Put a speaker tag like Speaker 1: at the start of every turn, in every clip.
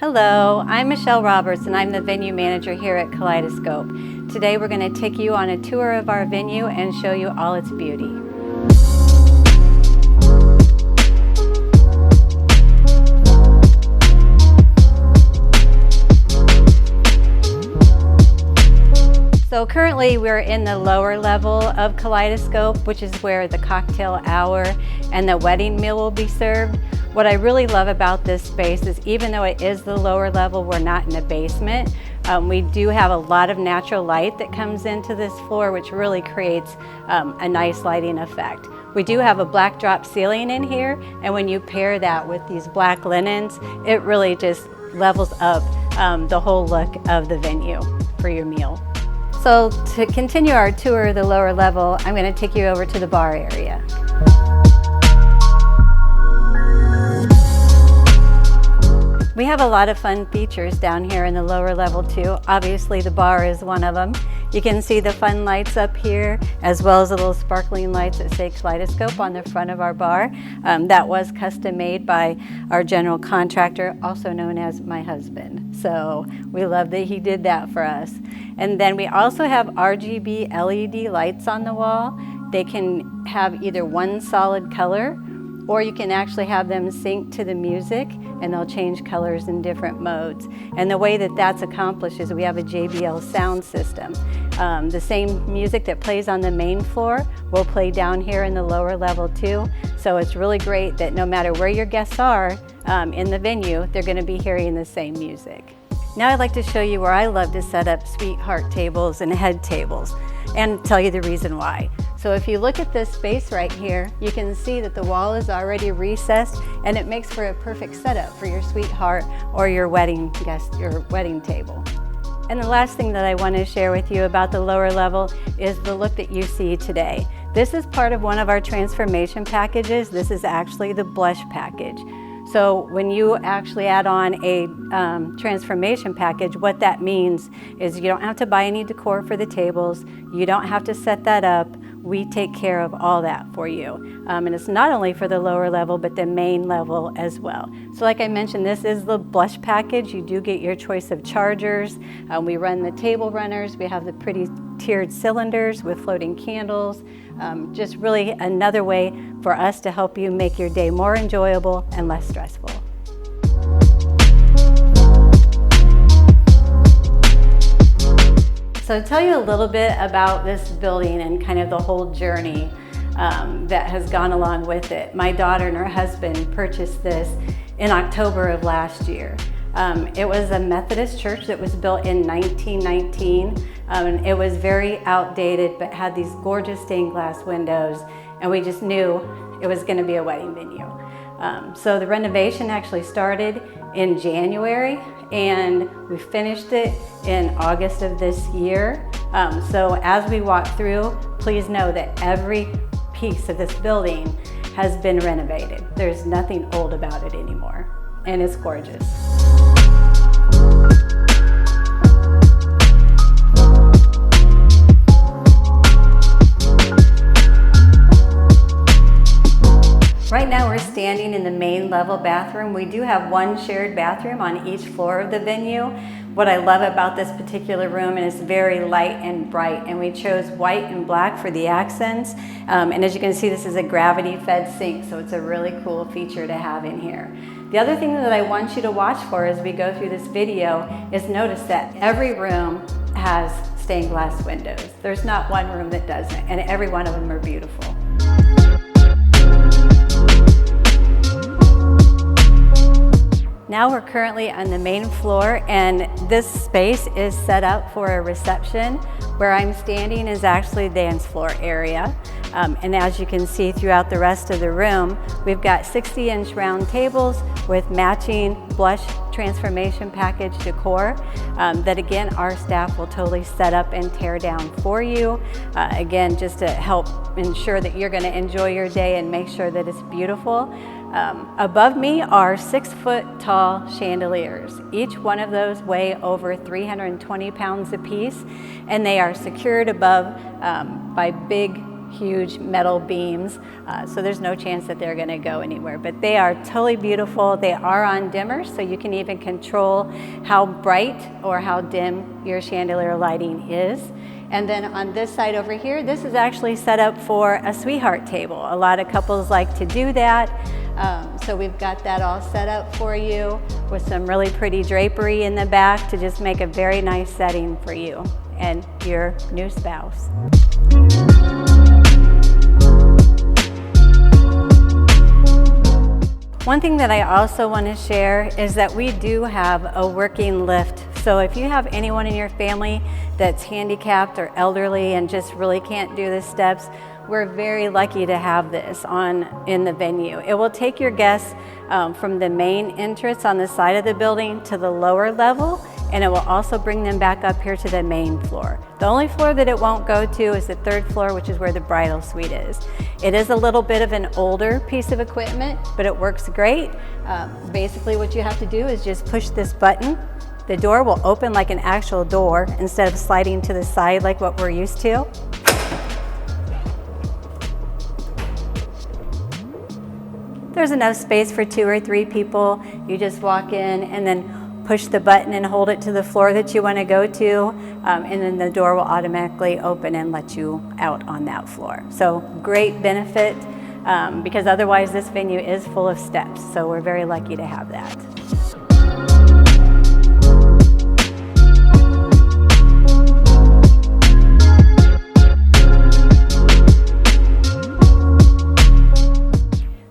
Speaker 1: Hello, I'm Michelle Roberts and I'm the venue manager here at Kaleidoscope. Today we're going to take you on a tour of our venue and show you all its beauty. So currently we're in the lower level of Kaleidoscope, which is where the cocktail hour and the wedding meal will be served. What I really love about this space is even though it is the lower level, we're not in a basement. We do have a lot of natural light that comes into this floor, which really creates a nice lighting effect. We do have a black drop ceiling in here, and when you pair that with these black linens, it really just levels up the whole look of the venue for your meal. So to continue our tour of the lower level, I'm going to take you over to the bar area. We have a lot of fun features down here in the lower level too. Obviously the bar is one of them. You can see the fun lights up here, as well as the little sparkling lights that say Kaleidoscope on the front of our bar. That was custom made by our general contractor, also known as my husband. So we love that he did that for us. And then we also have RGB LED lights on the wall. They can have either one solid color, or you can actually have them sync to the music and they'll change colors in different modes. And the way that that's accomplished is we have a JBL sound system. The same music that plays on the main floor will play down here in the lower level too. So it's really great that no matter where your guests are in the venue, they're going to be hearing the same music. Now I'd like to show you where I love to set up sweetheart tables and head tables and tell you the reason why. So if you look at this space right here, you can see that the wall is already recessed and it makes for a perfect setup for your sweetheart or your wedding guest, your wedding table. And the last thing that I want to share with you about the lower level is the look that you see today. This is part of one of our transformation packages. This is actually the blush package. So when you actually add on a transformation package, what that means is you don't have to buy any decor for the tables. You don't have to set that up. We take care of all that for you. And it's not only for the lower level, but the main level as well. So like I mentioned, this is the blush package. You do get your choice of chargers. We run the table runners. We have the pretty tiered cylinders with floating candles. Just really another way for us to help you make your day more enjoyable and less stressful. So to tell you a little bit about this building and kind of the whole journey that has gone along with it. My daughter and her husband purchased this in October of last year. It was a Methodist church that was built in 1919. It was very outdated, but had these gorgeous stained glass windows, and we just knew it was going to be a wedding venue. So the renovation actually started in January, and we finished it in August of this year. So as we walk through, please know that every piece of this building has been renovated. There's nothing old about it anymore, and it's gorgeous. Right now we're standing in the main level bathroom. We do have one shared bathroom on each floor of the venue. What I love about this particular room is it's very light and bright, and we chose white and black for the accents. And as you can see, this is a gravity fed sink, so it's a really cool feature to have in here. The other thing that I want you to watch for as we go through this video is notice that every room has stained glass windows. There's not one room that doesn't, and every one of them are beautiful. Now we're currently on the main floor, and this space is set up for a reception. Where I'm standing is actually the dance floor area. And as you can see throughout the rest of the room, we've got 60-inch round tables with matching blush transformation package decor that again our staff will totally set up and tear down for you. Again, just to help ensure that you're going to enjoy your day and make sure that it's beautiful. Above me are 6-foot tall chandeliers. Each one of those weigh over 320 pounds apiece, and they are secured above by big huge metal beams, so there's no chance that they're gonna go anywhere. But they are totally beautiful. They are on dimmers, so you can even control how bright or how dim your chandelier lighting is. And then on this side over here, this is actually set up for a sweetheart table. A lot of couples like to do that. So we've got that all set up for you with some really pretty drapery in the back to just make a very nice setting for you and your new spouse. One thing that I also want to share is that we do have a working lift. So if you have anyone in your family that's handicapped or elderly and just really can't do the steps, we're very lucky to have this in the venue. It will take your guests from the main entrance on the side of the building to the lower level, and it will also bring them back up here to the main floor. The only floor that it won't go to is the 3rd floor, which is where the bridal suite is. It is a little bit of an older piece of equipment, but it works great. Basically what you have to do is just push this button. The door will open like an actual door instead of sliding to the side like what we're used to. There's enough space for 2 or 3 people. You just walk in and then push the button and hold it to the floor that you want to go to, and then the door will automatically open and let you out on that floor. So great benefit, because otherwise this venue is full of steps, so we're very lucky to have that.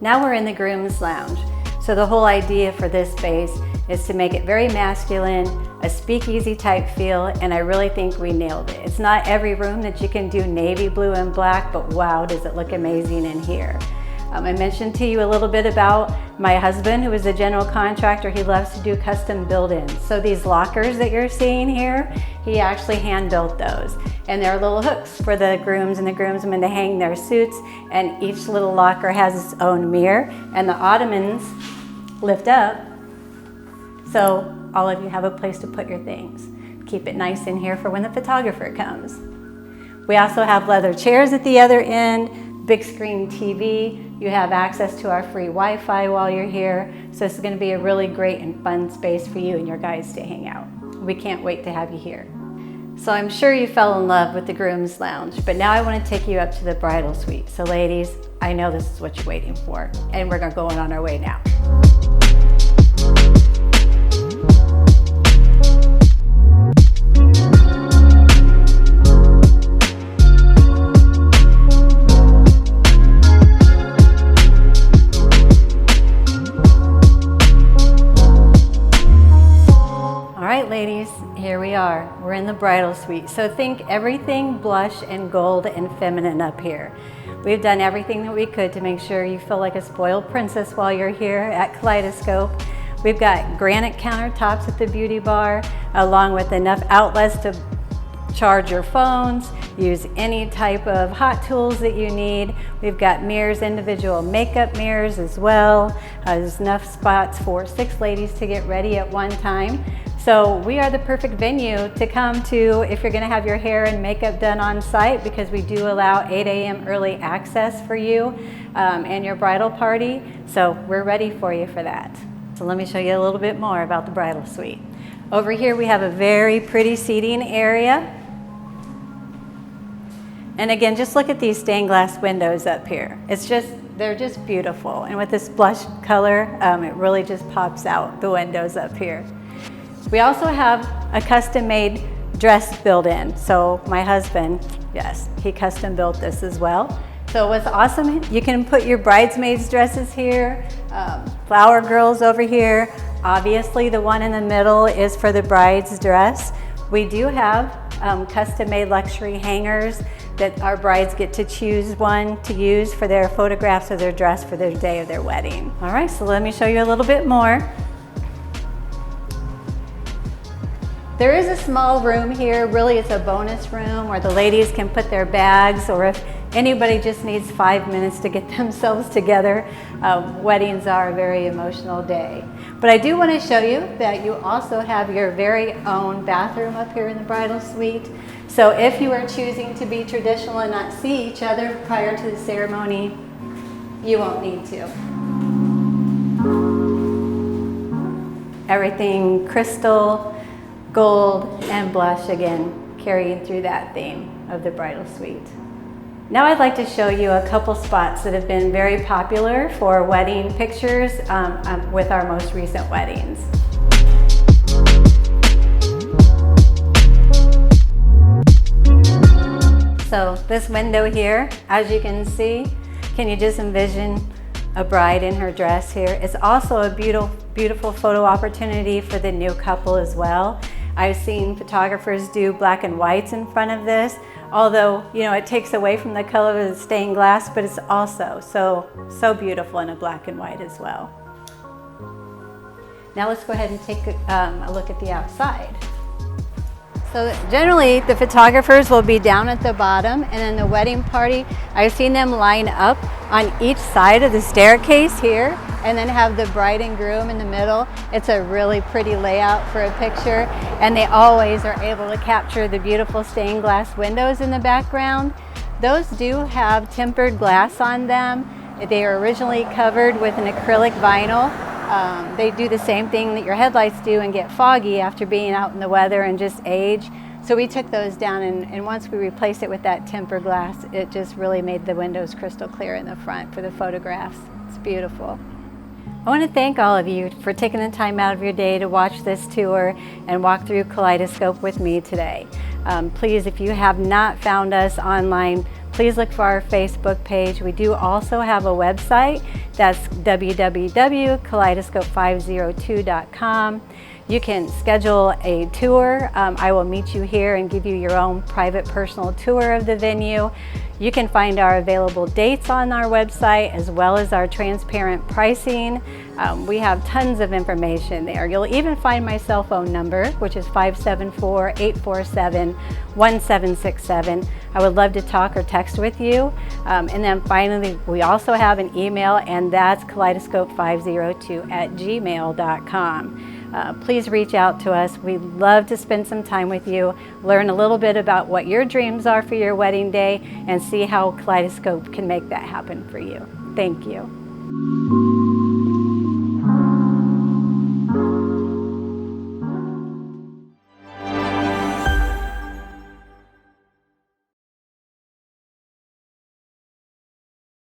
Speaker 1: Now we're in the groom's lounge. So the whole idea for this space is to make it very masculine, a speakeasy type feel, and I really think we nailed it. It's not every room that you can do navy blue and black, but wow, does it look amazing in here. I mentioned to you a little bit about my husband, who is a general contractor. He loves to do custom build-ins. So these lockers that you're seeing here, he actually hand built those. And there are little hooks for the grooms and the groomsmen to hang their suits, and each little locker has its own mirror, and the ottomans lift up, so all of you have a place to put your things. Keep it nice in here for when the photographer comes. We also have leather chairs at the other end, big screen TV. You have access to our free Wi-Fi while you're here. So this is going to be a really great and fun space for you and your guys to hang out. We can't wait to have you here. So I'm sure you fell in love with the groom's lounge, but now I want to take you up to the bridal suite. So ladies, I know this is what you're waiting for, and we're going on our way now. Ladies, here we are. We're in the bridal suite. So think everything blush and gold and feminine up here. We've done everything that we could to make sure you feel like a spoiled princess while you're here at Kaleidoscope. We've got granite countertops at the beauty bar, along with enough outlets to charge your phones, use any type of hot tools that you need. We've got mirrors, individual makeup mirrors as well. There's enough spots for 6 ladies to get ready at one time. So we are the perfect venue to come to if you're gonna have your hair and makeup done on site, because we do allow 8 a.m. early access for you and your bridal party. So we're ready for you for that. So let me show you a little bit more about the bridal suite. Over here we have a very pretty seating area. And again, just look at these stained glass windows up here. They're just beautiful. And with this blush color, it really just pops out the windows up here. We also have a custom-made dress built-in. So my husband, yes, he custom built this as well. So what's awesome, you can put your bridesmaids dresses here, flower girls over here. Obviously the one in the middle is for the bride's dress. We do have custom-made luxury hangers that our brides get to choose one to use for their photographs of their dress for their day of their wedding. All right, so let me show you a little bit more. There is a small room here. Really, it's a bonus room where the ladies can put their bags, or if anybody just needs 5 minutes to get themselves together. Weddings are a very emotional day. But I do want to show you that you also have your very own bathroom up here in the bridal suite. So if you are choosing to be traditional and not see each other prior to the ceremony, you won't need to. Everything crystal, gold, and blush, again, carrying through that theme of the bridal suite. Now I'd like to show you a couple spots that have been very popular for wedding pictures with our most recent weddings. So this window here, as you can see, can you just envision a bride in her dress here? It's also a beautiful photo opportunity for the new couple as well. I've seen photographers do black and whites in front of this, although, you know, it takes away from the color of the stained glass, but it's also so beautiful in a black and white as well. Now let's go ahead and take a look at the outside. So generally the photographers will be down at the bottom, and then the wedding party, I've seen them line up on each side of the staircase here and then have the bride and groom in the middle. It's a really pretty layout for a picture, and they always are able to capture the beautiful stained glass windows in the background. Those do have tempered glass on them. They are originally covered with an acrylic vinyl. They do the same thing that your headlights do and get foggy after being out in the weather and just age. So we took those down, and once we replaced it with that tempered glass, it just really made the windows crystal clear in the front for the photographs. It's beautiful. I want to thank all of you for taking the time out of your day to watch this tour and walk through Kaleidoscope with me today. Please, if you have not found us online, please look for our Facebook page. We do also have a website. That's www.kaleidoscope502.com. You can schedule a tour. I will meet you here and give you your own private personal tour of the venue. You can find our available dates on our website as well as our transparent pricing. We have tons of information there. You'll even find my cell phone number, which is 574-847-1767. I would love to talk or text with you. And then finally, we also have an email, and that's kaleidoscope502@gmail.com. Please reach out to us. We'd love to spend some time with you, learn a little bit about what your dreams are for your wedding day, and see how Kaleidoscope can make that happen for you. Thank you.